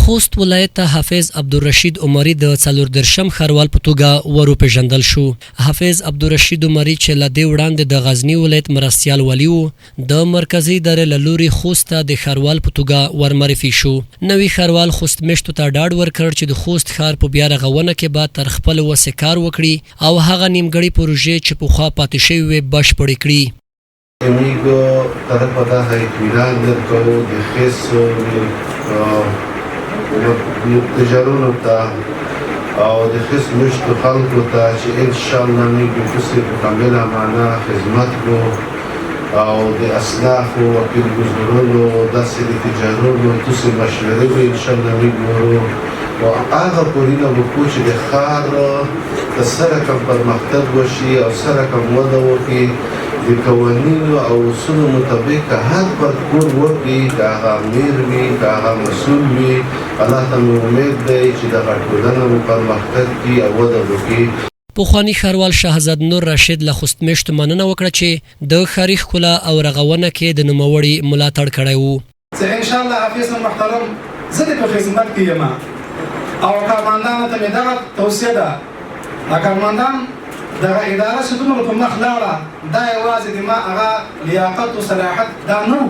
خوست ولایت ته حافظ عبدالرشید عمری د 14 ښاروال په توګه وروپېژندل شو. حافظ عبدالرشید عمری چې له دې وړاندې د غزني ولایت مرستیال والي و، د مرکزي ادارې له لوري خوست ته د ښاروال په توګه ورمعرفي شو. نوي ښاروال خوست میشتو ته ډاډ ورکړ چې د خوست ښار په بیا رغونه کې به تر خپل وسې کار وکړي او هغه نیمګړې پروژې چې پخوا پاتې شوې وې بشپړې کړي. Amigo, طرف ته اطمینان درکوو د خیسو تجارونو ته او د خیس مشتو خلکو ته چې انشاءالله میگو کسی په کامله معنا خدمت کو او د اصلاحو و پیرگزارونو داسې د تجارونو توسې مشورې به انشاءالله میگو و هغه پورینه وکړو چې د ښار د سره کم پرمختګ وشي او سره کم وده وکړي د قوانینو او اصولو مطابق که هر فرد کور وکړي که هغه امیر وي که هغه مسؤول وي الله ته مې امید دی چې دغه ټولنه مو پرمختګ کړي او وده وکړي. پخواني ښاروال شهزاد نور راشد له خوست میشتو مننه وکړه چې د ښاري ښکلا او رغونه کې د نوموړي ملاتړ کړی و. چې انشاءالله حافظ محترم زه دې په خدمت کې یم او کارمندانو ته مې دغه توصیه ده، کارمندان دغه اداره چې دومره په مخ لاړه دا یوازې د ما هغه لیاقت او صلاحیت دا نه و،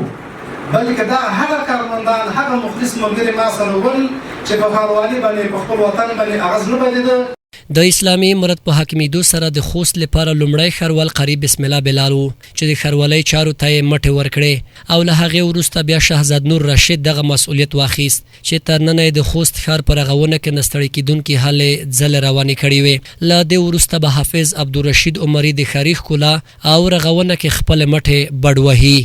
بلکې دا هغه کارمندان هغه مخلص ملګري ما سره ول چې په ښاروالي باندې په خپل وطن باندې اغاز نه بلیده. د اسلامي امارت په حاکمیدو سره د خوست لپاره لومړی ښاروال قریب بسم الله بلال و چې د ښاروالۍ چارو ته یې مټې ورکړې او له هغې وروسته بیا شهزاد نور راشد دغه مسؤلیت واخیست چې تر ننه یې د خوست ښار په رغونه کې نه ستړې کېدونکې هلې ځلې روانې کړې وې. له دې وروسته به حافظ عبدالرشید عمري د ښاري ښکلا او رغونه کې خپلې مټې بډ وهي.